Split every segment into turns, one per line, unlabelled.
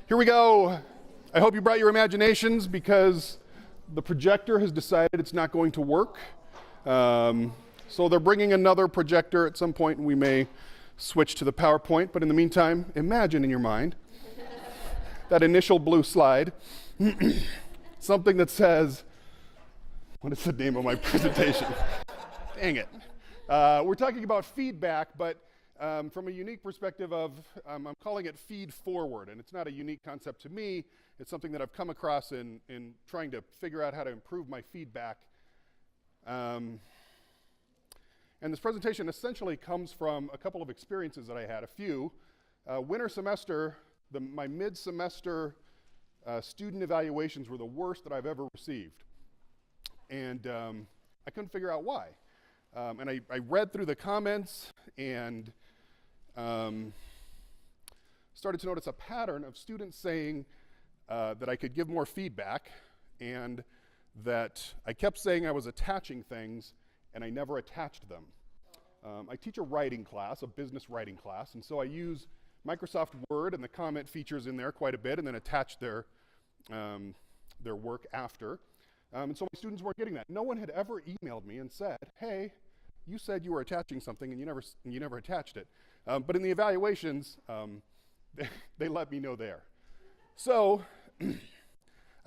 Here we go. I hope you brought your imaginations because the projector has decided it's not going to work. So they're bringing another projector at some point, and we may switch to the PowerPoint. But in the meantime, imagine in your mind that initial blue slide, something that says, what is the name of my presentation? Dang it. We're talking about feedback, but from a unique perspective of, I'm calling it Feedforward, and it's not a unique concept to me. It's something that I've come across in trying to figure out how to improve my feedback. And this presentation essentially comes from a couple of experiences that I had, a few. Winter semester, my mid-semester student evaluations were the worst that I've ever received. And I couldn't figure out why. And I read through the comments and started to notice a pattern of students saying that I could give more feedback, and that I kept saying I was attaching things and I never attached them. I teach a writing class, a business writing class, and so I use Microsoft Word and the comment features in there quite a bit, and then attach their work after. And so my students weren't getting that. No one had ever emailed me and said, hey, you said you were attaching something and you never attached it. But in the evaluations, they let me know there. So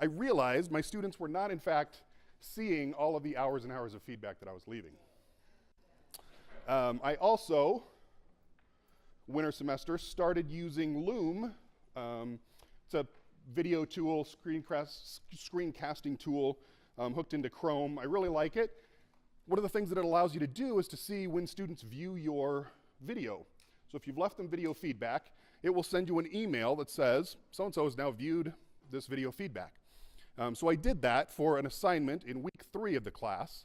I realized my students were not, in fact, seeing all of the hours and hours of feedback that I was leaving. I also, winter semester, started using Loom. It's a video tool, screencasting tool hooked into Chrome. I really like it. One of the things that it allows you to do is to see when students view your video. So if you've left them video feedback, it will send you an email that says, so-and-so has now viewed this video feedback. So I did that for an assignment in week 3 of the class.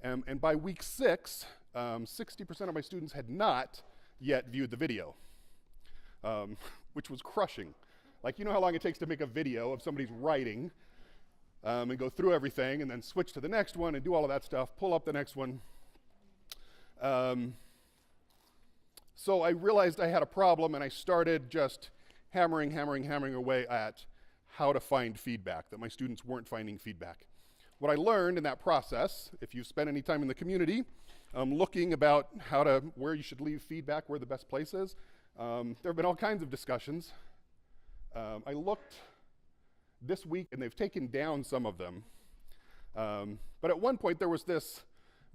And by week 6, 60% of my students had not yet viewed the video, which was crushing. Like, you know how long it takes to make a video of somebody's writing and go through everything and then switch to the next one and do all of that stuff, pull up the next one. So I realized I had a problem, and I started just hammering away at how to find feedback, that my students weren't finding feedback. What I learned in that process, if you've spent any time in the community, looking about where you should leave feedback, where the best place is, there have been all kinds of discussions. I looked this week, and they've taken down some of them. But at one point, there was this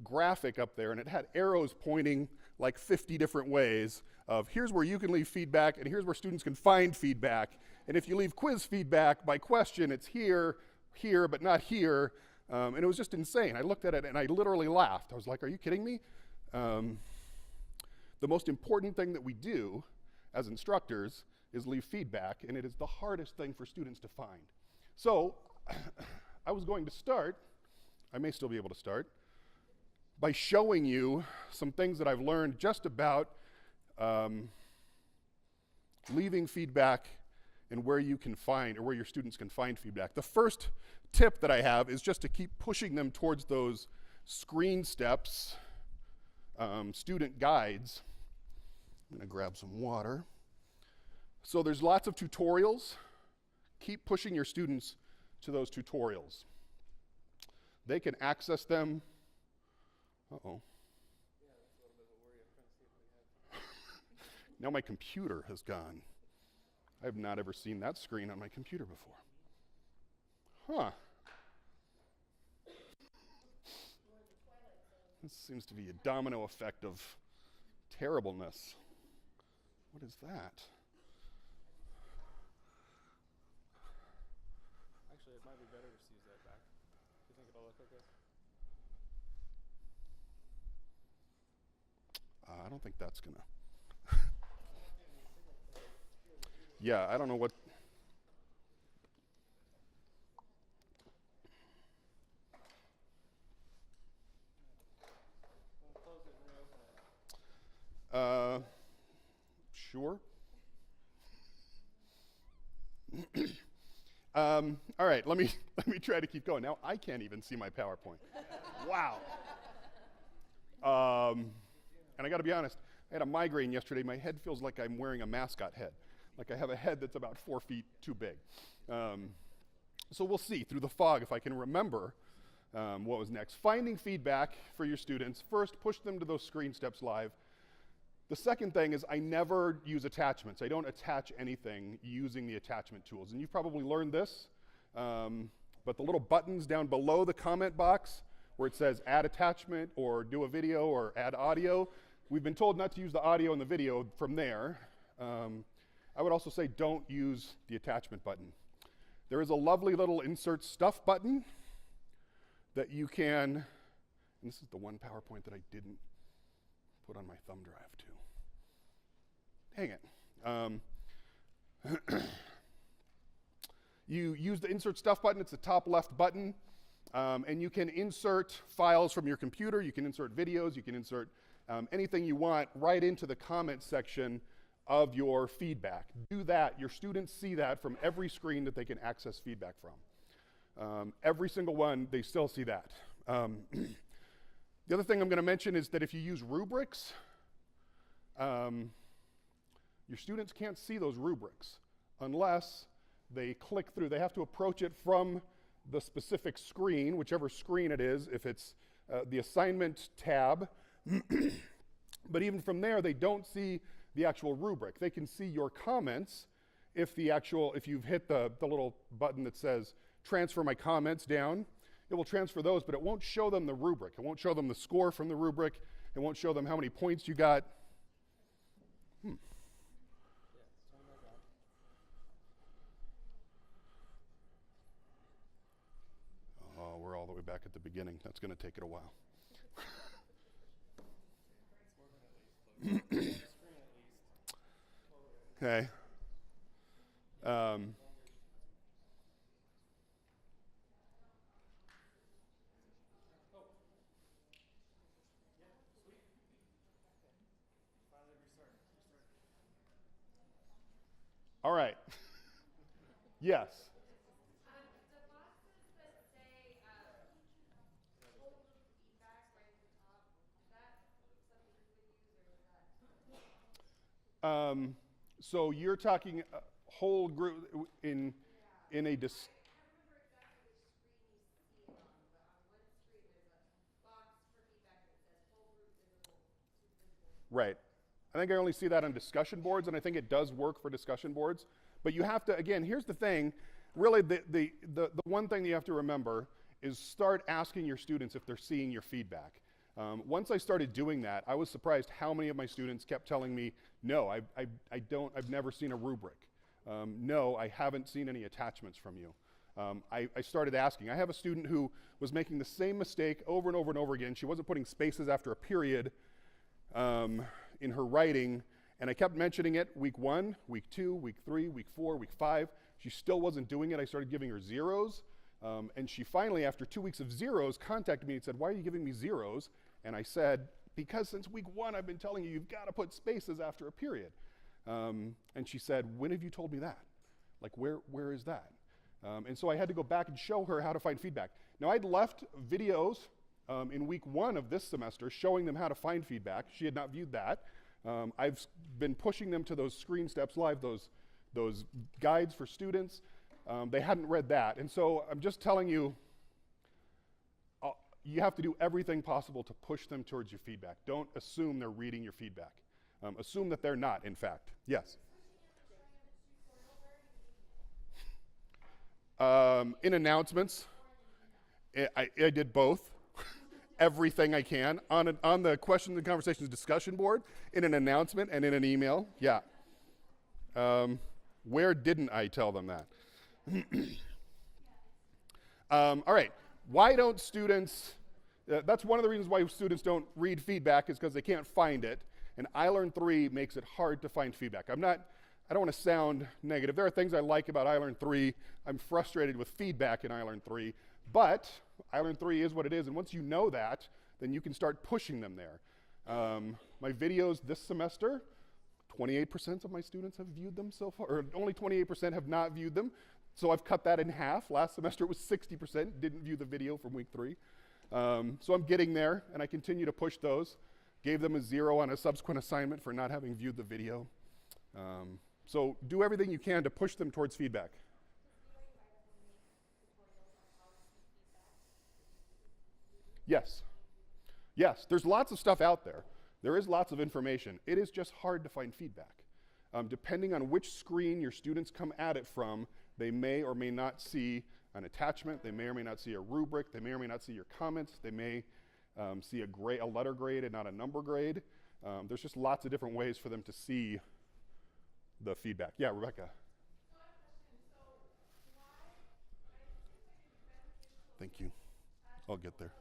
graphic up there, and it had arrows pointing like 50 different ways of here's where you can leave feedback, and here's where students can find feedback. And if you leave quiz feedback by question, it's here, but not here. And it was just insane. I looked at it, and I literally laughed. I was like, are you kidding me? The most important thing that we do as instructors is leave feedback, and it is the hardest thing for students to find. So I was going to start, I may still be able to start, by showing you some things that I've learned just about leaving feedback and where you can find, or where your students can find feedback. The first tip that I have is just to keep pushing them towards those screen steps, student guides. I'm gonna grab some water. So there's lots of tutorials. Keep pushing your students to those tutorials. They can access them. Uh-oh.
Yeah, that's a little bit of a worry. I'm trying to see if we have.
Now my computer has gone. I have not ever seen that screen on my computer before. Huh. This seems to be a domino effect of terribleness. What is that?
Actually, it might be better to use that back. Do you think it'll look okay?
I don't think that's gonna. Yeah, I don't know what. Sure. All right, let me try to keep going. Now I can't even see my PowerPoint. Wow. And I got to be honest, I had a migraine yesterday. My head feels like I'm wearing a mascot head. Like I have a head that's about 4 feet too big. So we'll see through the fog if I can remember what was next. Finding feedback for your students. First, push them to those screen steps live. The second thing is I never use attachments. I don't attach anything using the attachment tools. And you've probably learned this, but the little buttons down below the comment box where it says add attachment or do a video or add audio, we've been told not to use the audio and the video from there. I would also say don't use the attachment button. There is a lovely little insert stuff button that you can, and this is the one PowerPoint that I didn't put on my thumb drive too. Dang it. You use the insert stuff button, it's the top left button, and you can insert files from your computer, you can insert videos, you can insert anything you want right into the comment section of your feedback. Do that, your students see that from every screen that they can access feedback from. Every single one, they still see that. The other thing I'm going to mention is that if you use rubrics, your students can't see those rubrics unless they click through. They have to approach it from the specific screen, whichever screen it is, if it's the assignment tab. But even from there, they don't see the actual rubric. They can see your comments if you've hit the little button that says transfer my comments down. It will transfer those, but it won't show them the rubric. It won't show them the score from the rubric. It won't show them how many points you got. Oh, we're all the way back at the beginning. That's going to take it a while. Okay. All right. Yes.
The boxes that say whole group feedback right at the top, is that something you would use, or is that?
So you're talking whole group in a
I remember exactly which screen you see it on, but on one screen there's a box for feedback that says whole group visible,
Right. I think I only see that on discussion boards, and I think it does work for discussion boards. But you have to, again, here's the thing. Really, the one thing that you have to remember is start asking your students if they're seeing your feedback. Once I started doing that, I was surprised how many of my students kept telling me, no, I've never seen a rubric. No, I haven't seen any attachments from you. I started asking. I have a student who was making the same mistake over and over and over again. She wasn't putting spaces after a period in her writing, and I kept mentioning it week 1, week 2, week 3, week 4, week 5. She still wasn't doing it. I started giving her zeros, and she finally, after 2 weeks of zeros, contacted me and said, why are you giving me zeros? And I said, because since week 1, I've been telling you, you've got to put spaces after a period. And she said, when have you told me that? Like, where is that? And so I had to go back and show her how to find feedback. Now, I'd left videos in week 1 of this semester showing them how to find feedback. She had not viewed that. I've been pushing them to those Screen Steps Live, those guides for students. They hadn't read that. And so I'm just telling you, you have to do everything possible to push them towards your feedback. Don't assume they're reading your feedback. Assume that they're not, in fact. Yes? In announcements, I did both. Everything I can. On the questions and conversations discussion board, in an announcement, and in an email. Yeah. Where didn't I tell them that? All right. Why don't students, that's one of the reasons why students don't read feedback is because they can't find it. And iLearn 3 makes it hard to find feedback. I don't want to sound negative. There are things I like about iLearn 3. I'm frustrated with feedback in iLearn 3. But iLearn 3 is what it is. And once you know that, then you can start pushing them there. My videos this semester, 28% of my students have viewed them so far, or only 28% have not viewed them. So I've cut that in half. Last semester it was 60% didn't view the video from week 3. So I'm getting there, and I continue to push those. Gave them a 0 on a subsequent assignment for not having viewed the video. So do everything you can to push them towards feedback. Yes. Yes, there's lots of stuff out there. There is lots of information. It is just hard to find feedback. Depending on which screen your students come at it from, they may or may not see an attachment. They may or may not see a rubric. They may or may not see your comments. They may see a letter grade and not a number grade. There's just lots of different ways for them to see the feedback. Yeah, Rebecca. Thank you. I'll get there.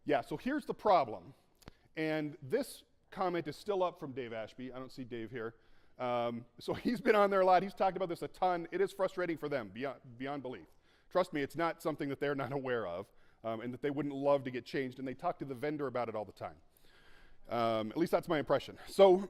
Yeah, so here's the problem. And this comment is still up from Dave Ashby. I don't see Dave here. So he's been on there a lot. He's talked about this a ton. It is frustrating for them beyond belief. Trust me, it's not something that they're not aware of and that they wouldn't love to get changed. And they talk to the vendor about it all the time. At least that's my impression. So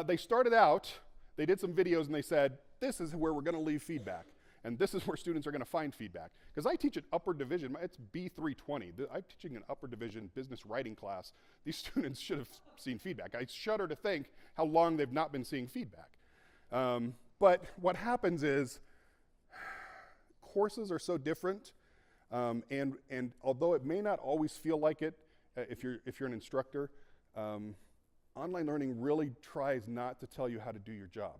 they started out, they did some videos and they said, this is where we're going to leave feedback. And this is where students are going to find feedback. Because I teach an upper division, it's B320. I'm teaching an upper division business writing class. These students should have seen feedback. I shudder to think how long they've not been seeing feedback. But what happens is courses are so different. And although it may not always feel like it, if you're an instructor, online learning really tries not to tell you how to do your job.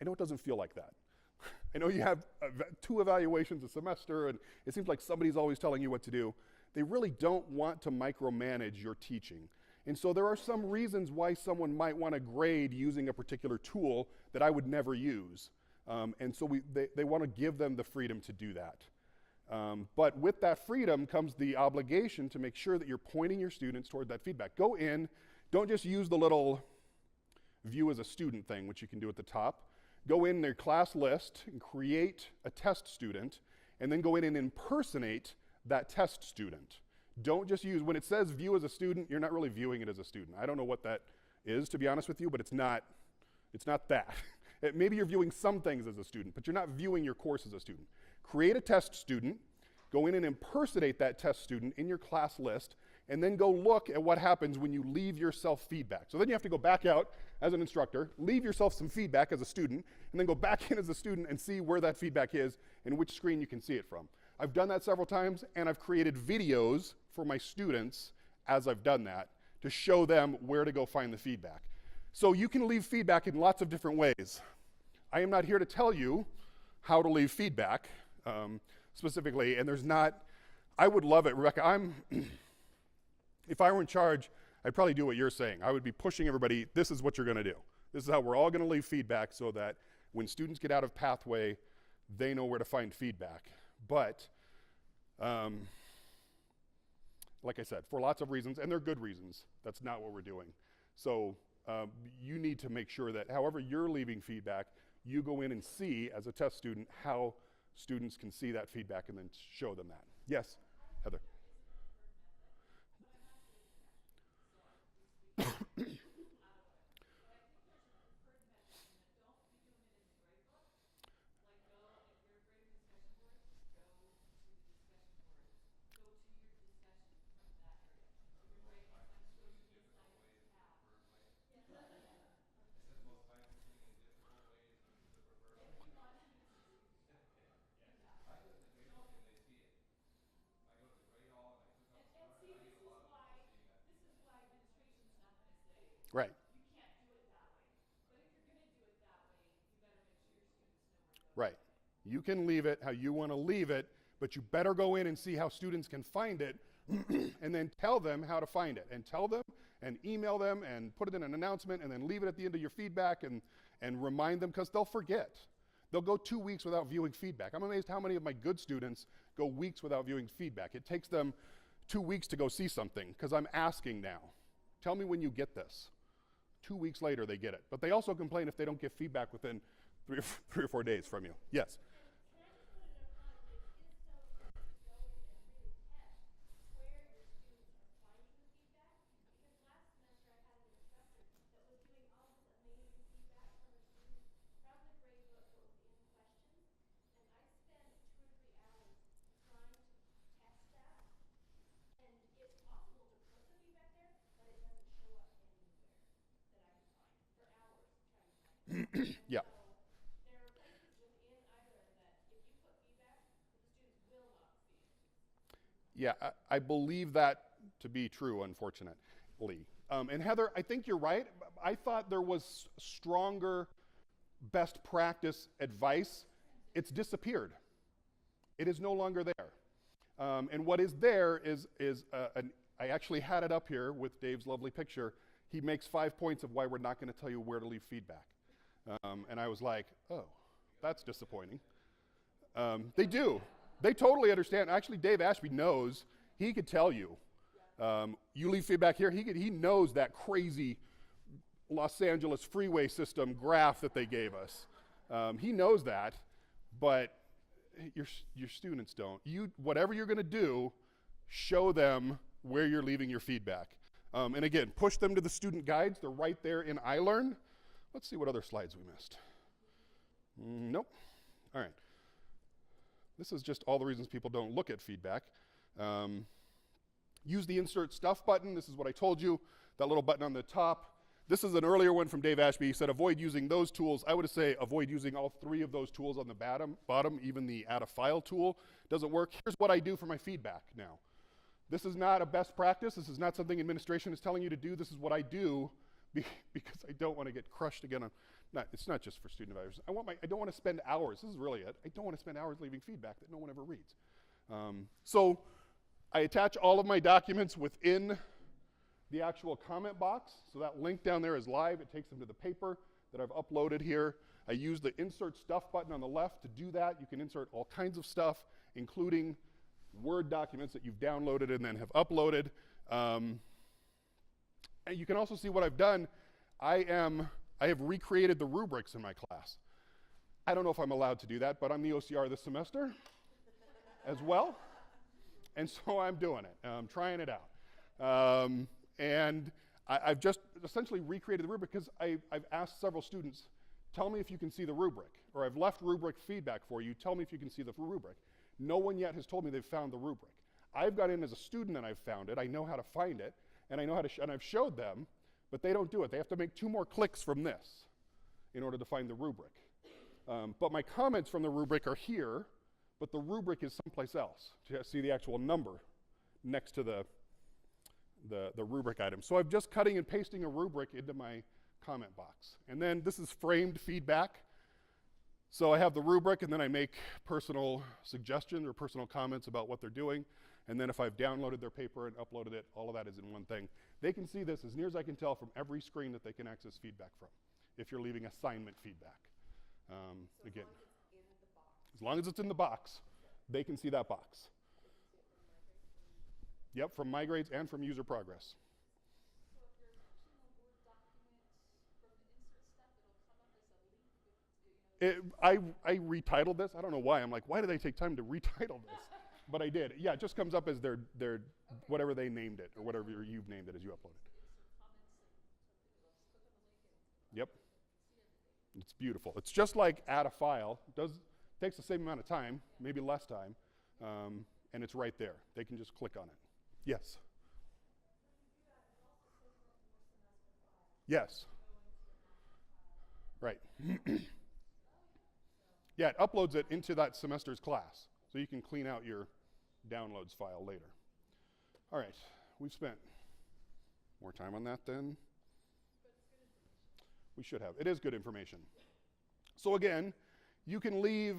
I know it doesn't feel like that. I know you have 2 evaluations a semester, and it seems like somebody's always telling you what to do. They really don't want to micromanage your teaching. And so there are some reasons why someone might want to grade using a particular tool that I would never use. And so they want to give them the freedom to do that. But with that freedom comes the obligation to make sure that you're pointing your students toward that feedback. Go in, don't just use the little view as a student thing, which you can do at the top. Go in their class list and create a test student, and then go in and impersonate that test student. Don't just use, when it says view as a student, you're not really viewing it as a student. I don't know what that is, to be honest with you, but it's not that. Maybe you're viewing some things as a student, but you're not viewing your course as a student. Create a test student, go in and impersonate that test student in your class list, and then go look at what happens when you leave yourself feedback. So then you have to go back out as an instructor, leave yourself some feedback as a student, and then go back in as a student and see where that feedback is and which screen you can see it from. I've done that several times, and I've created videos for my students as I've done that to show them where to go find the feedback. So you can leave feedback in lots of different ways. I am not here to tell you how to leave feedback specifically, and there's not, I would love it, Rebecca, if I were in charge, I'd probably do what you're saying. I would be pushing everybody, this is what you're gonna do. This is how we're all gonna leave feedback so that when students get out of pathway, they know where to find feedback. But, like I said, for lots of reasons, and they're good reasons, that's not what we're doing. So you need to make sure that however you're leaving feedback, you go in and see, as a test student, how students can see that feedback and then show them that. Yes, Heather. Right. Right. You can leave it how you want to leave it, but you better go in and see how students can find it and then tell them how to find it, and tell them and email them and put it in an announcement and then leave it at the end of your feedback and remind them, because they'll forget. They'll go 2 weeks without viewing feedback. I'm amazed how many of my good students go weeks without viewing feedback. It takes them 2 weeks to go see something because I'm asking now. Tell me when you get this. 2 weeks later, they get it. But they also complain if they don't get feedback within 3 or 4 days from you. Yes? Yeah.
There are places within iLearn that if you put feedback, the students will not see it.
Yeah, I believe that to be true, unfortunately. And Heather, I think you're right. I thought there was stronger best practice advice. It's disappeared. It is no longer there. And what is there is I actually had it up here with Dave's lovely picture. He makes 5 points of why we're not going to tell you where to leave feedback. And I was like, oh, that's disappointing. They do. They totally understand. Actually, Dave Ashby knows. He could tell you. You leave feedback here. He knows that crazy Los Angeles freeway system graph that they gave us. He knows that, but your students don't. Whatever you're going to do, show them where you're leaving your feedback. And again, push them to the student guides. They're right there in iLearn. Let's see what other slides we missed. Nope. All right. This is just all the reasons people don't look at feedback. Use the insert stuff button. This is what I told you, that little button on the top. This is an earlier one from Dave Ashby. He said avoid using those tools. I would say avoid using all 3 of those tools on the bottom. Even the add a file tool doesn't work. Here's what I do for my feedback now. This is not a best practice. This is not something administration is telling you to do. This is what I do because I don't want to get crushed again on, it's not just for student advisors. I don't want to spend hours, this is really it, I don't want to spend hours leaving feedback that no one ever reads. So I attach all of my documents within the actual comment box. So that link down there is live. It takes them to the paper that I've uploaded here. I use the insert stuff button on the left to do that. You can insert all kinds of stuff, including Word documents that you've downloaded and then have uploaded. And you can also see what I've done. I have recreated the rubrics in my class. I don't know if I'm allowed to do that, but I'm the OCR this semester as well. And so I'm doing it. I'm trying it out. And I've just essentially recreated the rubric because I've asked several students, tell me if you can see the rubric, or I've left rubric feedback for you, tell me if you can see the rubric. No one yet has told me they've found the rubric. I've got in as a student and I've found it, I know how to find it, and I know how to, and I've showed them, but they don't do it. They have to make 2 more clicks from this in order to find the rubric. But my comments from the rubric are here, but the rubric is someplace else. To see the actual number next to the rubric item. So I'm just cutting and pasting a rubric into my comment box. And then this is framed feedback. So I have the rubric, and then I make personal suggestions or personal comments about what they're doing. And then if I've downloaded their paper and uploaded it, all of that is in one thing. They can see this as near as I can tell from every screen that they can access feedback from, if you're leaving assignment feedback. Again, as long as it's in the box, they can see that box. Yep, from my grades and from user progress.
So if you're touching a Word document from the insert stuff, it'll come up as a link.
I retitled this. I don't know why. I'm like, why did they take time to retitle this? But I did. Yeah, it just comes up as their whatever they named it, or whatever you've named it as you upload it. Yep. It's beautiful. It's just like add a file. Takes the same amount of time, maybe less time, and it's right there. They can just click on it. Yes. Yes. Right. Yeah, it uploads it into that semester's class, so you can clean out your downloads file later. All right, we've spent more time on that than we should have. It is good information. So again, you can leave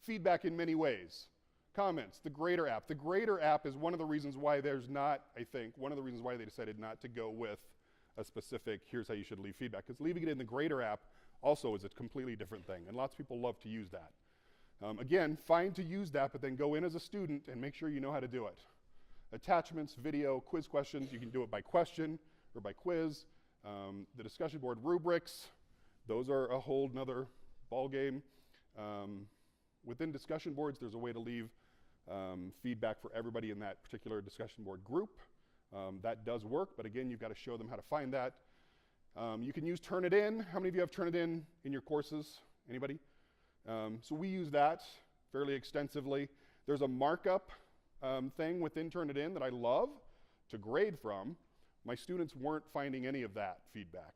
feedback in many ways. Comments, the Grader app. The Grader app is one of the reasons why there's not, I think, one of the reasons why they decided not to go with a specific, here's how you should leave feedback. Because leaving it in the Grader app also is a completely different thing, and lots of people love to use that. Again, fine to use that, but then go in as a student and make sure you know how to do it. Attachments, video, quiz questions, you can do it by question or by quiz. The discussion board rubrics, those are a whole nother ballgame. Within discussion boards, there's a way to leave feedback for everybody in that particular discussion board group. That does work, but again, you've got to show them how to find that. You can use Turnitin. How many of you have Turnitin in your courses? Anybody? So we use that fairly extensively. There's a markup thing within Turnitin that I love to grade from. My students weren't finding any of that feedback.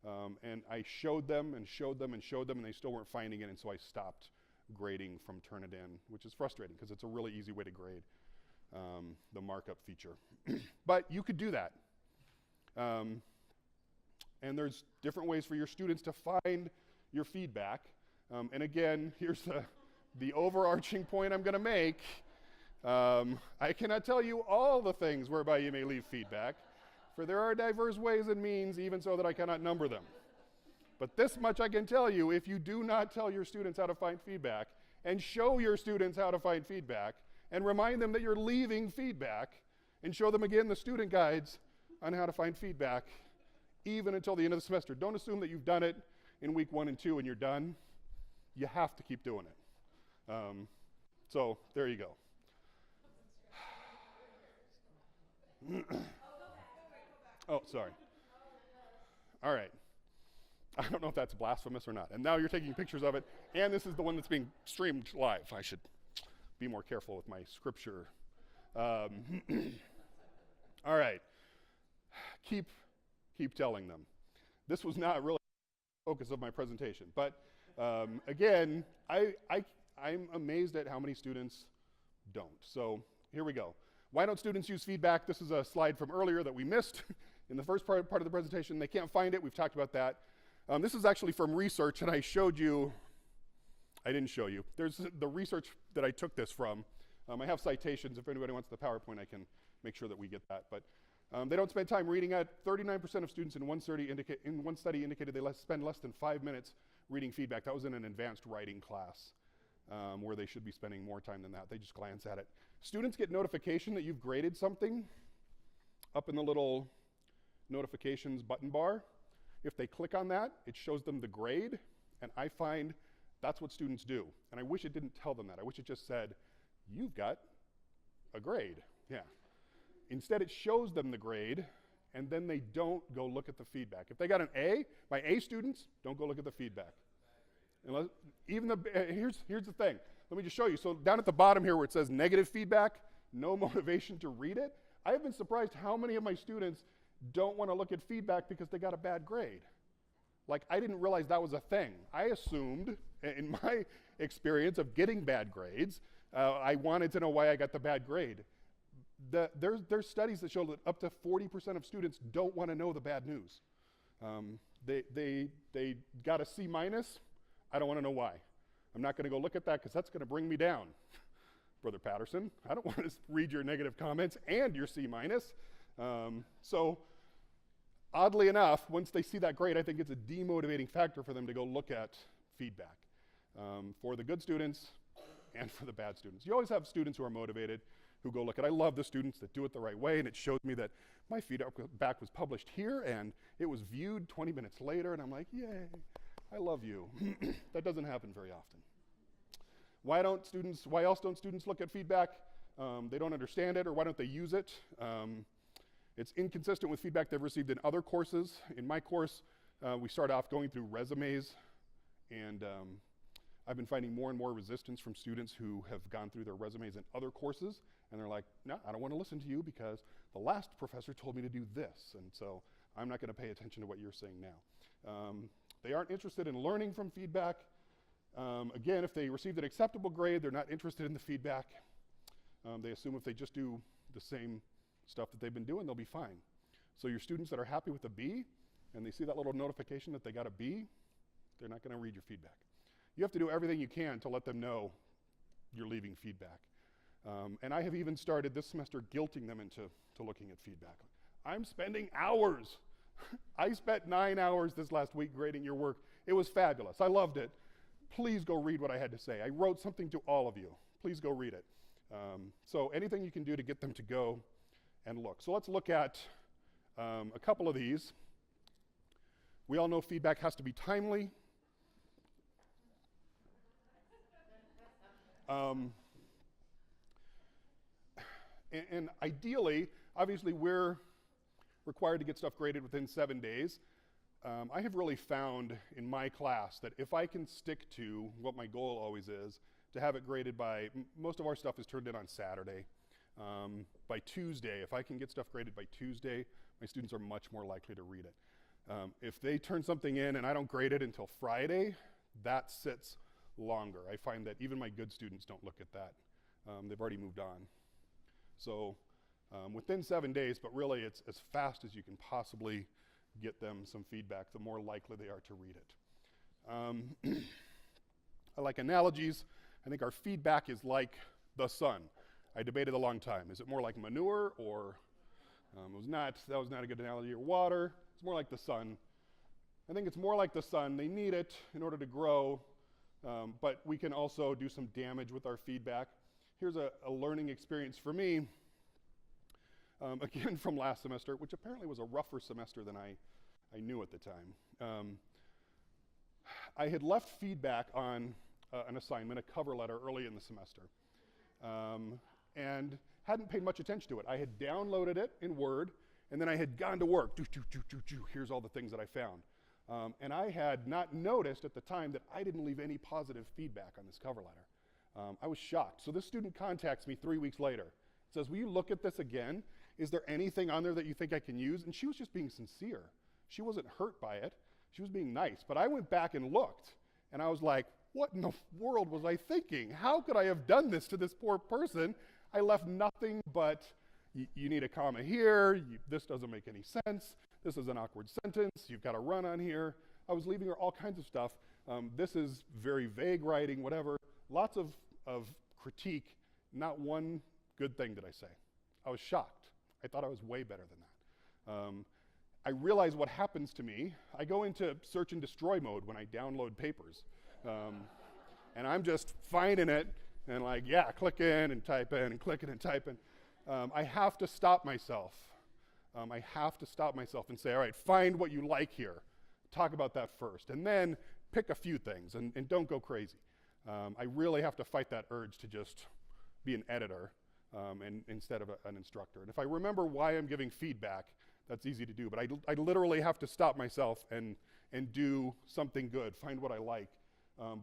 And I showed them and showed them and showed them, and they still weren't finding it, and so I stopped grading from Turnitin, which is frustrating because it's a really easy way to grade the markup feature. But you could do that. And there's different ways for your students to find your feedback. And again, here's the overarching point I'm going to make. I cannot tell you all the things whereby you may leave feedback, for there are diverse ways and means, even so that I cannot number them. But this much I can tell you: if you do not tell your students how to find feedback, and show your students how to find feedback, and remind them that you're leaving feedback, and show them again the student guides on how to find feedback, even until the end of the semester. Don't assume that you've done it in week 1 and 2 and you're done. You have to keep doing it. So there you go. Oh, sorry. All right. I don't know if that's blasphemous or not. And now you're taking pictures of it, and this is the one that's being streamed live. I should be more careful with my scripture. All right. Keep telling them. This was not really the focus of my presentation, but again, I'm amazed at how many students don't. So here we go. Why don't students use feedback? This is a slide from earlier that we missed in the first part of the presentation. They can't find it. We've talked about that. This is actually from research, and I didn't show you. There's the research that I took this from. I have citations. If anybody wants the PowerPoint, I can make sure that we get that. But they don't spend time reading it. 39% of students in one study indicated they spend less than 5 minutes reading feedback. That was in an advanced writing class, where they should be spending more time than that. They just glance at it. Students get notification that you've graded something up in the little notifications button bar. If they click on that, it shows them the grade, and I find that's what students do. And I wish it didn't tell them that. I wish it just said, you've got a grade. Yeah. Instead, it shows them the grade, and then they don't go look at the feedback. If they got an A, my A students don't go look at the feedback. Unless, here's the thing. Let me just show you. So down at the bottom here where it says negative feedback, no motivation to read it, I have been surprised how many of my students don't want to look at feedback because they got a bad grade. Like, I didn't realize that was a thing. I assumed, in my experience of getting bad grades, I wanted to know why I got the bad grade. There's studies that show that up to 40% of students don't want to know the bad news. They got a C minus. I don't want to know why. I'm not going to go look at that because that's going to bring me down. Brother Patterson, I don't want to read your negative comments and your C minus. So oddly enough, once they see that grade, I think it's a demotivating factor for them to go look at feedback, for the good students and for the bad students. You always have students who are motivated, who go look at. I love the students that do it the right way, and it showed me that my feedback was published here, and it was viewed 20 minutes later, and I'm like, yay, I love you. That doesn't happen very often. Why else don't students look at feedback? They don't understand it, or why don't they use it? It's inconsistent with feedback they've received in other courses. In my course, we start off going through resumes, and I've been finding more and more resistance from students who have gone through their resumes in other courses, and they're like, no, I don't want to listen to you because the last professor told me to do this, and so I'm not going to pay attention to what you're saying now. They aren't interested in learning from feedback. Again, if they received an acceptable grade, they're not interested in the feedback. They assume if they just do the same stuff that they've been doing, they'll be fine. So your students that are happy with a B, and they see that little notification that they got a B, they're not going to read your feedback. You have to do everything you can to let them know you're leaving feedback. And I have even started this semester guilting them into looking at feedback. I'm spending hours. I spent 9 hours this last week grading your work. It was fabulous. I loved it. Please go read what I had to say. I wrote something to all of you. Please go read it. So anything you can do to get them to go and look. So let's look at a couple of these. We all know feedback has to be timely. And ideally, obviously, we're required to get stuff graded within 7 days. I have really found in my class that if I can stick to what my goal always is, to have it graded by, most of our stuff is turned in on Saturday. By Tuesday, if I can get stuff graded by Tuesday, my students are much more likely to read it. If they turn something in and I don't grade it until Friday, that sits longer. I find that even my good students don't look at that. They've already moved on. So within 7 days, but really it's as fast as you can possibly get them some feedback, the more likely they are to read it. I like analogies. I think our feedback is like the sun. I debated a long time. Is it more like manure or, that was not a good analogy, or water? It's more like the sun. I think it's more like the sun. They need it in order to grow, but we can also do some damage with our feedback. Here's a learning experience for me, again from last semester, which apparently was a rougher semester than I knew at the time. I had left feedback on an assignment, a cover letter, early in the semester, and hadn't paid much attention to it. I had downloaded it in Word, and then I had gone to work. Here's all the things that I found. And I had not noticed at the time that I didn't leave any positive feedback on this cover letter. I was shocked. So this student contacts me 3 weeks later. Says, will you look at this again? Is there anything on there that you think I can use? And she was just being sincere. She wasn't hurt by it. She was being nice. But I went back and looked, and I was like, what in the world was I thinking? How could I have done this to this poor person? I left nothing but, you need a comma here, this doesn't make any sense, this is an awkward sentence, you've got a run on here. I was leaving her all kinds of stuff. This is very vague writing, whatever. Lots of critique, not one good thing did I say. I was shocked. I thought I was way better than that. I realize what happens to me. I go into search and destroy mode when I download papers. And I'm just finding it and like, yeah, click in and type in and click in and type in. I have to stop myself. I have to stop myself and say, all right, find what you like here. Talk about that first. And then pick a few things and don't go crazy. I really have to fight that urge to just be an editor and instead of an instructor. And if I remember why I'm giving feedback, that's easy to do. But I literally have to stop myself and do something good, find what I like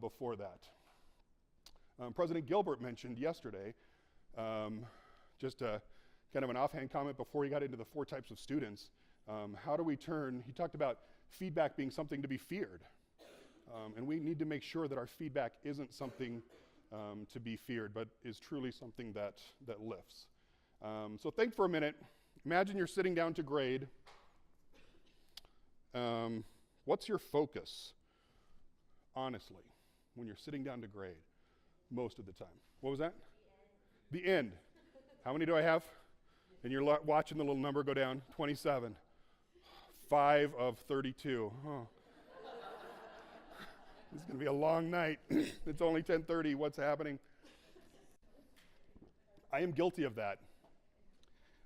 before that. President Gilbert mentioned yesterday, just a kind of an offhand comment before he got into the 4 types of students. How do we he talked about feedback being something to be feared. And we need to make sure that our feedback isn't something to be feared, but is truly something that lifts. So think for a minute. Imagine you're sitting down to grade. What's your focus, honestly, when you're sitting down to grade most of the time? What was that? The end. How many do I have? And you're watching the little number go down. 27. 5 of 32. Oh. This is going to be a long night. It's only 10:30. What's happening? I am guilty of that.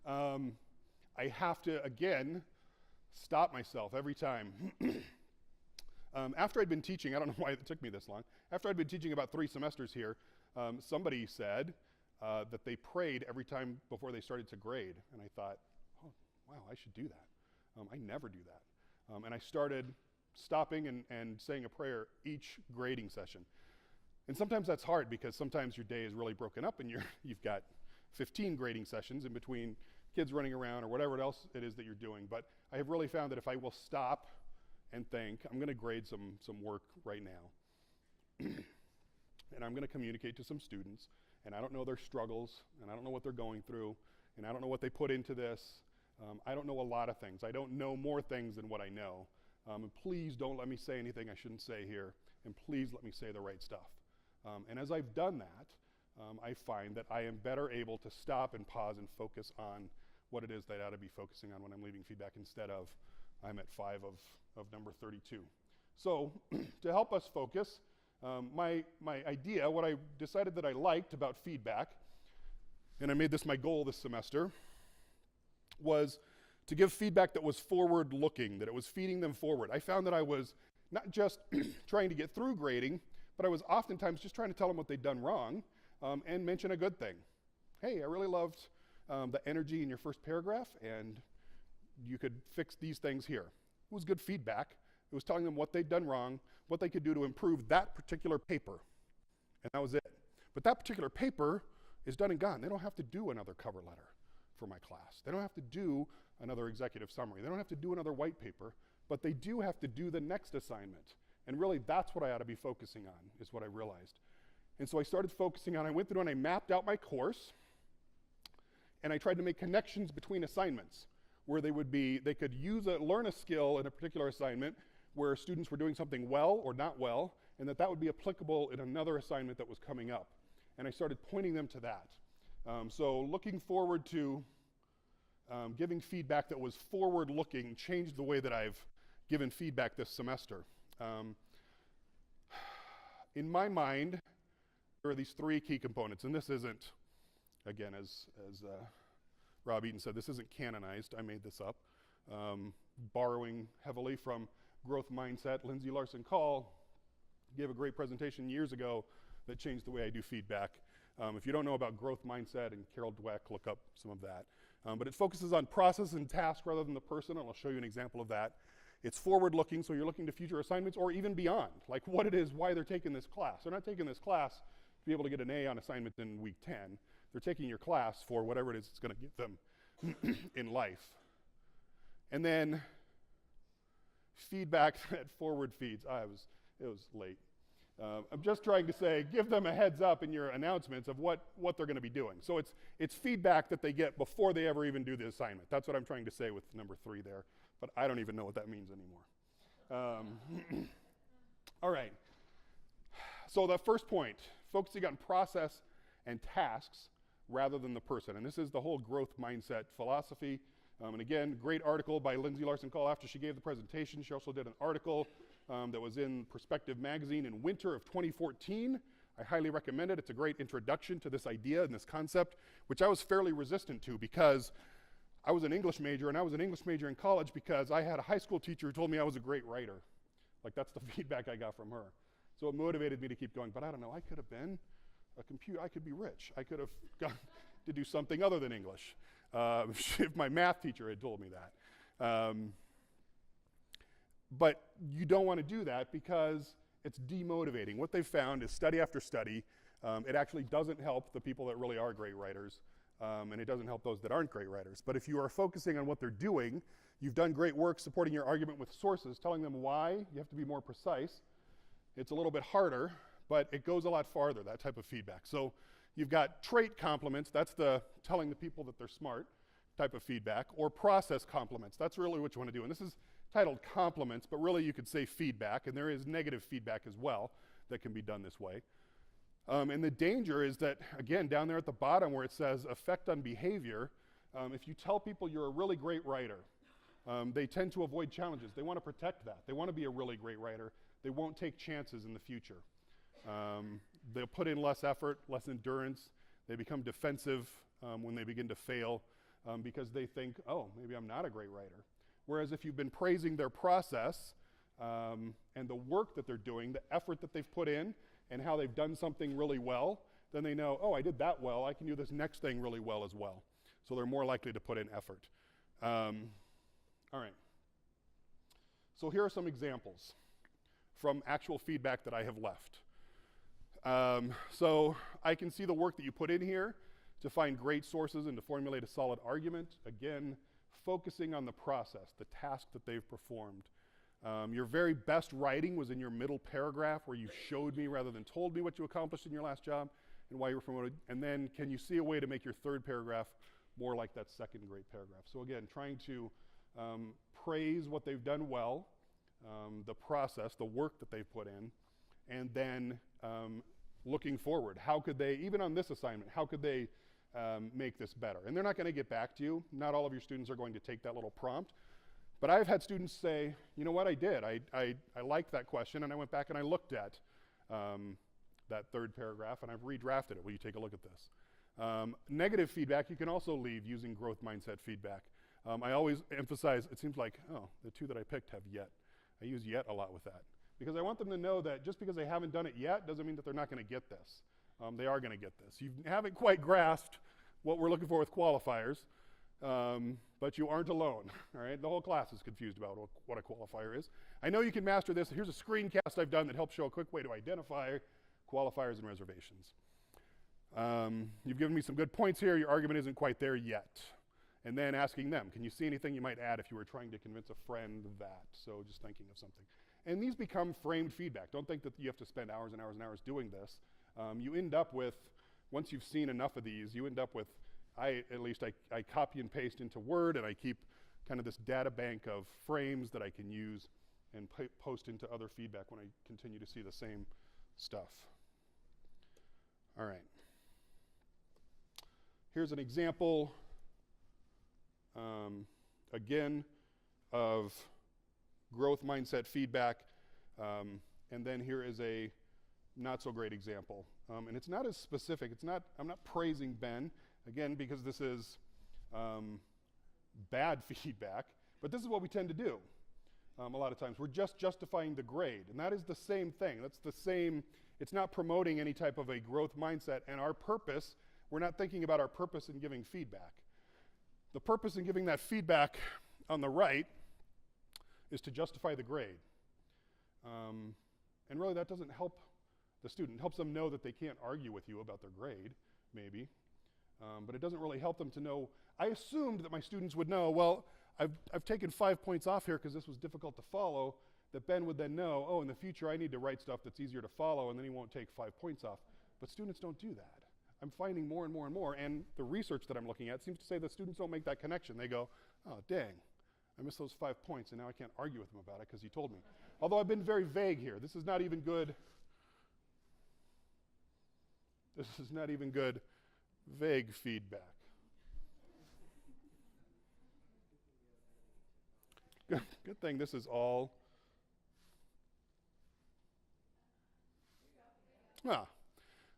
I have to, again, stop myself every time. After I'd been teaching, I don't know why it took me this long, after I'd been teaching about 3 semesters here, somebody said that they prayed every time before they started to grade. And I thought, oh, wow, I should do that. I never do that. And I started stopping and saying a prayer each grading session. And sometimes that's hard because sometimes your day is really broken up and you've got 15 grading sessions in between kids running around or whatever else it is that you're doing. But I have really found that if I will stop and think, I'm going to grade some work right now. And I'm going to communicate to some students, and I don't know their struggles, and I don't know what they're going through, and I don't know what they put into this. I don't know a lot of things. I don't know more things than what I know. And please don't let me say anything I shouldn't say here, and please let me say the right stuff. And as I've done that, I find that I am better able to stop and pause and focus on what it is that I ought to be focusing on when I'm leaving feedback instead of I'm at 5 of number 32. So to help us focus, my idea, what I decided that I liked about feedback, and I made this my goal this semester, was to give feedback that was forward-looking, that it was feeding them forward. I found that I was not just trying to get through grading, but I was oftentimes just trying to tell them what they'd done wrong and mention a good thing. Hey, I really loved the energy in your first paragraph, and you could fix these things here. It was good feedback. It was telling them what they'd done wrong, what they could do to improve that particular paper, and that was it. But that particular paper is done and gone. They don't have to do another cover letter for my class. They don't have to do another executive summary. They don't have to do another white paper but they do have to do the next assignment. And really, that's what I ought to be focusing on, is what I realized. And so I started focusing on, I went through and I mapped out my course, and I tried to make connections between assignments, where they could learn a skill in a particular assignment where students were doing something well or not well, and that would be applicable in another assignment that was coming up. And I started pointing them to that. So looking forward to giving feedback that was forward-looking changed the way that I've given feedback this semester. In my mind, there are these three key components, and this isn't, again, as Rob Eaton said, this isn't canonized. I made this up, borrowing heavily from growth mindset. Lindsay Larson-Call gave a great presentation years ago that changed the way I do feedback. If you don't know about growth mindset and Carol Dweck, look up some of that. But it focuses on process and task rather than the person, and I'll show you an example of that. It's forward-looking, so you're looking to future assignments or even beyond, like what it is, why they're taking this class. They're not taking this class to be able to get an A on assignment in week 10. They're taking your class for whatever it is it's going to get them in life. And then feedback that forward feeds. It was late. I'm just trying to say, give them a heads up in your announcements of what they're going to be doing. So it's feedback that they get before they ever even do the assignment. That's what I'm trying to say with number 3 there, but I don't even know what that means anymore. All right. So the first point, focusing on process and tasks rather than the person. And this is the whole growth mindset philosophy. And again, great article by Lindsay Larson-Call after she gave the presentation. She also did an article that was in Perspective magazine in winter of 2014. I highly recommend it. It's a great introduction to this idea and this concept, which I was fairly resistant to because I was an English major, and I was an English major in college because I had a high school teacher who told me I was a great writer. Like, that's the feedback I got from her. So it motivated me to keep going. But I don't know, I could have been a computer, I could be rich. I could have gone to do something other than English if my math teacher had told me that. But you don't want to do that because it's demotivating. What they've found is study after study, it actually doesn't help the people that really are great writers, and it doesn't help those that aren't great writers. But if you are focusing on what they're doing, you've done great work supporting your argument with sources, telling them why, you have to be more precise. It's a little bit harder, but it goes a lot farther, that type of feedback. So you've got trait compliments, that's the telling the people that they're smart type of feedback, or process compliments. That's really what you want to do. And this is titled compliments, but really you could say feedback, and there is negative feedback as well that can be done this way. And the danger is that, again, down there at the bottom where it says effect on behavior, if you tell people you're a really great writer, they tend to avoid challenges. They want to protect that. They want to be a really great writer. They won't take chances in the future. They'll put in less effort, less endurance. They become defensive when they begin to fail because they think, oh, maybe I'm not a great writer. Whereas if you've been praising their process and the work that they're doing, the effort that they've put in, and how they've done something really well, then they know, oh, I did that well, I can do this next thing really well as well. So they're more likely to put in effort. All right. So here are some examples from actual feedback that I have left. So I can see the work that you put in here to find great sources and to formulate a solid argument. Again, focusing on the process, the task that they've performed. Your very best writing was in your middle paragraph where you showed me rather than told me what you accomplished in your last job and why you were promoted. And then can you see a way to make your third paragraph more like that second great paragraph? So again, trying to praise what they've done well, the process, the work that they've put in, and then looking forward. How could they, even on this assignment, how could they make this better? And they're not going to get back to you. Not all of your students are going to take that little prompt. But I've had students say, you know what, I did. I liked that question, and I went back and I looked at that third paragraph, and I've redrafted it. Will you take a look at this? Negative feedback you can also leave using growth mindset feedback. I always emphasize, it seems like, oh, the two that I picked have yet. I use yet a lot with that. Because I want them to know that just because they haven't done it yet doesn't mean that they're not going to get this. They are going to get this. You haven't quite grasped what we're looking for with qualifiers, but you aren't alone, all right? The whole class is confused about what a qualifier is. I know you can master this. Here's a screencast I've done that helps show a quick way to identify qualifiers and reservations. You've given me some good points here. Your argument isn't quite there yet. And then asking them, can you see anything you might add if you were trying to convince a friend that? So just thinking of something. And these become framed feedback. Don't think that you have to spend hours and hours and hours doing this. You end up with, once you've seen enough of these, you end up with, I copy and paste into Word, and I keep kind of this data bank of frames that I can use and post into other feedback when I continue to see the same stuff. All right. Here's an example, again, of growth mindset feedback. And then here is a not so great example. And it's not as specific. I'm not praising Ben, again, because this is bad feedback, but this is what we tend to do a lot of times. We're just justifying the grade, and that is the same thing. That's the same, it's not promoting any type of a growth mindset, and our purpose, we're not thinking about our purpose in giving feedback. The purpose in giving that feedback on the right is to justify the grade. And really that doesn't help the student. It helps them know that they can't argue with you about their grade, maybe. But it doesn't really help them to know. I assumed that my students would know, well, I've taken 5 points off here because this was difficult to follow, that Ben would then know, oh, in the future I need to write stuff that's easier to follow, and then he won't take 5 points off. But students don't do that. I'm finding more and more and more, and the research that I'm looking at seems to say that students don't make that connection. They go, oh, dang, I missed those 5 points, and now I can't argue with them about it because he told me. Although I've been very vague here. This is not even good. This is not even good vague feedback. Good thing this is all.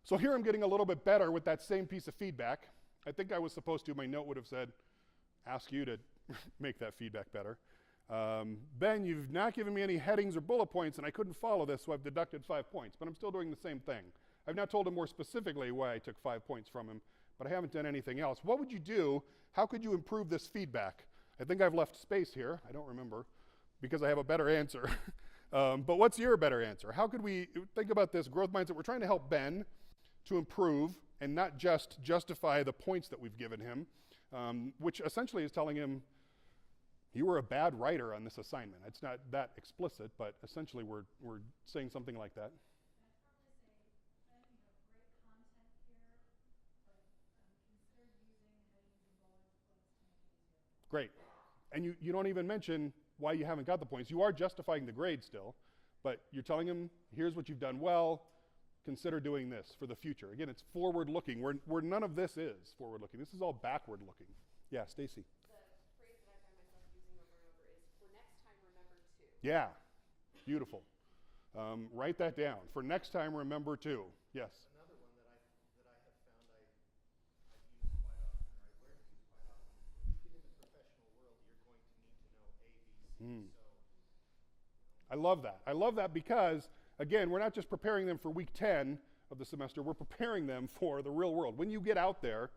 So here I'm getting a little bit better with that same piece of feedback. I think I was supposed to, my note would have said, ask you to make that feedback better. Ben, you've not given me any headings or bullet points, and I couldn't follow this, so I've deducted 5 points, but I'm still doing the same thing. I've not told him more specifically why I took 5 points from him, but I haven't done anything else. What would you do? How could you improve this feedback? I think I've left space here. I don't remember, because I have a better answer. But what's your better answer? How could we think about this growth mindset? We're trying to help Ben to improve and not just justify the points that we've given him, which essentially is telling him, you were a bad writer on this assignment. It's not that explicit, but essentially we're saying something like that.
I'd probably say, Ben, you have great content here, but consider using headings and bullet points to make it easier.
Great. And you don't even mention why you haven't got the points. You are justifying the grade still, but you're telling him, here's what you've done well, consider doing this for the future. Again, it's forward-looking, where none of this is forward-looking. This is all backward-looking. Yeah, Stacy.
The phrase that I find myself using over and over is, for next time, remember to.
Yeah, beautiful. Write that down. For next time, remember to. Yes?
Another one that I have found I use quite often, or I learn to use quite often. When you get in the professional world, you're going to need to know A, B, C. So
I love that. I love that because, again, we're not just preparing them for week 10 of the semester, we're preparing them for the real world. When you get out there,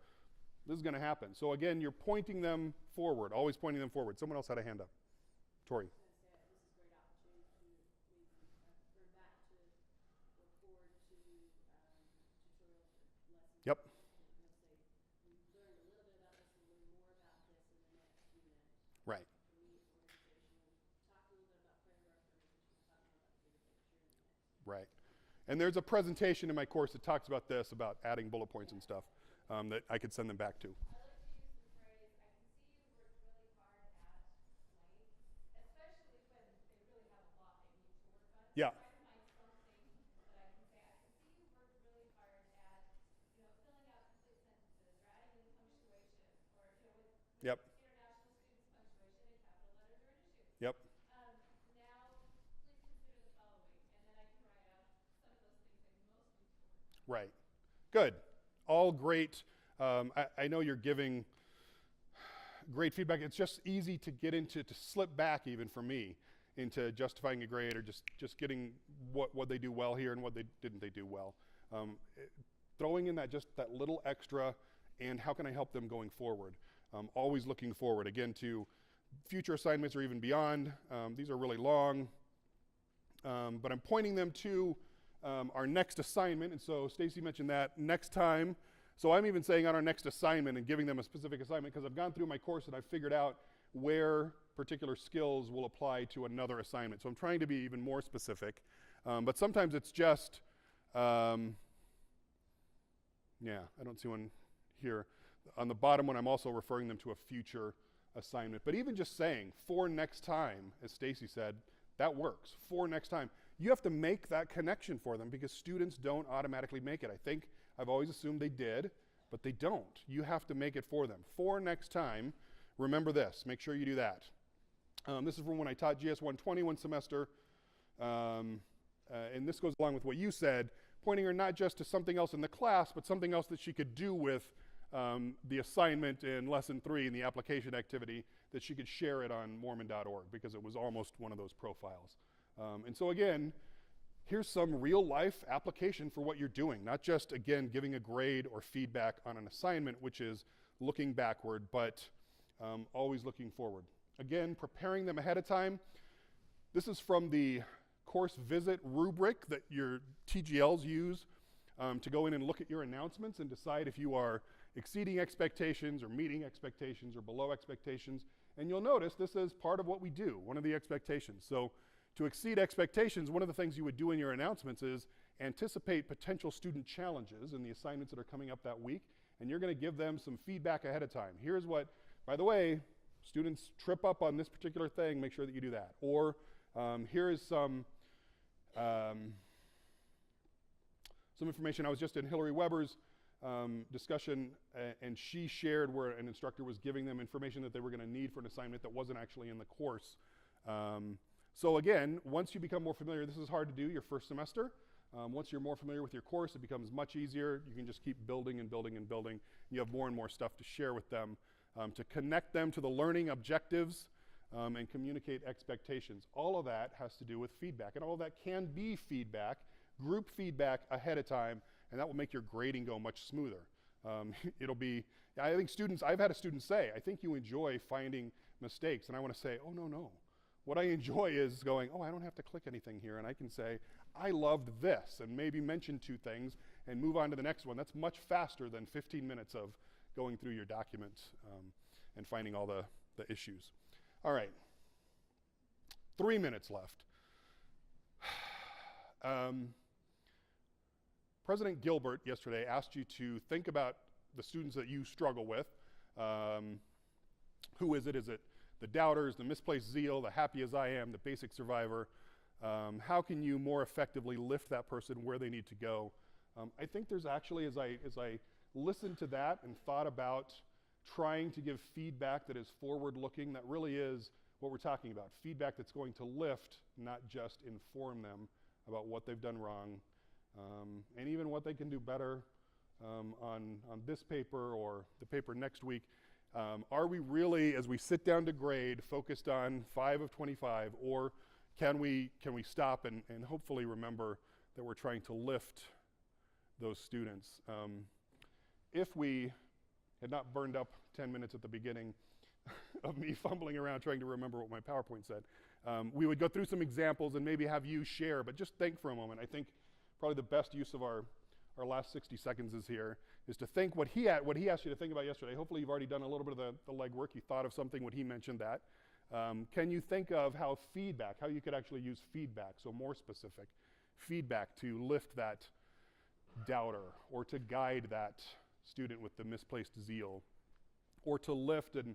this is going to happen. So again, you're pointing them forward, always pointing them forward. Someone else had a hand up. Tori.
This is a great opportunity to maybe refer back to record to tutorials or lessons.
Yep.
You'll say, we learned a little bit about this, we'll learn more about this in the next unit.
Right.
Organizational. Talk a little bit about framework organization, talk more about the bigger picture in the next.
Right. And there's a presentation in my course that talks about this, about adding bullet points and stuff, that I could send them back to.
I like to use the phrase, I can see you worked really hard at blank, especially when they really have a lot they need to work on.
Yeah.
Try to find something that I can say, I can see you worked really hard at, filling out complete sentences, or adding in punctuation, or, with
Yep.
international students, punctuation and capital letters are an issue.
Yep.
Now, please consider the following, and then I can write out some of those things I most need to work on.
Right. Good. All great. I know you're giving great feedback. It's just easy to get into, to slip back even for me, into justifying a grade or just getting what they do well here and what they didn't do well. Throwing in that little extra, and how can I help them going forward? Always looking forward, again, to future assignments or even beyond. These are really long, but I'm pointing them to our next assignment. And so Stacy mentioned that next time So I'm even saying on our next assignment and giving them a specific assignment because I've gone through my course and I've figured out where particular skills will apply to another assignment. So I'm trying to be even more specific. But sometimes it's just, yeah, I don't see one here. On the bottom one, I'm also referring them to a future assignment. But even just saying, for next time, as Stacy said, that works. For next time. You have to make that connection for them because students don't automatically make it. I think I've always assumed they did, but they don't. You have to make it for them. For next time, remember this. Make sure you do that. This is from when I taught GS 120 one semester. And this goes along with what you said, pointing her not just to something else in the class, but something else that she could do with the assignment in lesson 3 in the application activity, that she could share it on Mormon.org because it was almost one of those profiles. And so again, here's some real life application for what you're doing, not just again giving a grade or feedback on an assignment, which is looking backward, but always looking forward. Again, preparing them ahead of time. This is from the course visit rubric that your TGLs use to go in and look at your announcements and decide if you are exceeding expectations or meeting expectations or below expectations. And you'll notice this is part of what we do, one of the expectations. So to exceed expectations, one of the things you would do in your announcements is anticipate potential student challenges in the assignments that are coming up that week, and you're going to give them some feedback ahead of time. Here's what, by the way, students trip up on this particular thing, make sure that you do that. Or here is some information. I was just in Hillary Weber's discussion, and she shared where an instructor was giving them information that they were going to need for an assignment that wasn't actually in the course. So again, once you become more familiar, this is hard to do your first semester. Once you're more familiar with your course, it becomes much easier. You can just keep building and building and building. You have more and more stuff to share with them, to connect them to the learning objectives, and communicate expectations. All of that has to do with feedback, and all of that can be feedback, group feedback ahead of time, and that will make your grading go much smoother. It'll be, I think students, I've had a student say, I think you enjoy finding mistakes, and I want to say, oh, no. What I enjoy is going, oh, I don't have to click anything here, and I can say, I loved this, and maybe mention 2 things, and move on to the next one. That's much faster than 15 minutes of going through your document and finding all the issues. All right, 3 minutes left. President Gilbert yesterday asked you to think about the students that you struggle with. Who is it? Is it the doubters, the misplaced zeal, the happy as I am, the basic survivor? How can you more effectively lift that person where they need to go? I think there's actually, as I listened to that and thought about trying to give feedback that is forward-looking, that really is what we're talking about. Feedback that's going to lift, not just inform them about what they've done wrong, and even what they can do better on this paper or the paper next week. Are we really, as we sit down to grade, focused on 5 of 25, or can we stop and hopefully remember that we're trying to lift those students? If we had not burned up 10 minutes at the beginning of me fumbling around trying to remember what my PowerPoint said, we would go through some examples and maybe have you share, but just think for a moment. I think probably the best use of our last 60 seconds is to think what he asked you to think about yesterday. Hopefully you've already done a little bit of the legwork. You thought of something when he mentioned that. Can you think of how you could actually use feedback, so more specific feedback to lift that doubter, or to guide that student with the misplaced zeal, or to lift and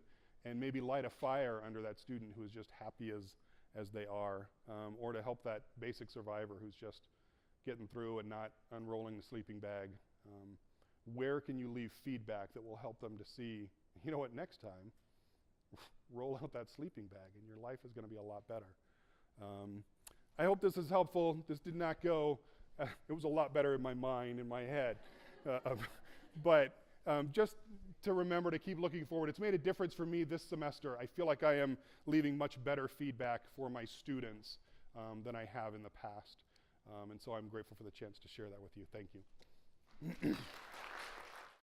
maybe light a fire under that student who is just happy as they are, or to help that basic survivor who's just getting through and not unrolling the sleeping bag. Where can you leave feedback that will help them to see, you know what, next time, roll out that sleeping bag and your life is going to be a lot better. I hope this is helpful. This did not go, it was a lot better in my mind, in my head. But just to remember to keep looking forward. It's made a difference for me this semester. I feel like I am leaving much better feedback for my students than I have in the past. And so I'm grateful for the chance to share that with you. Thank you.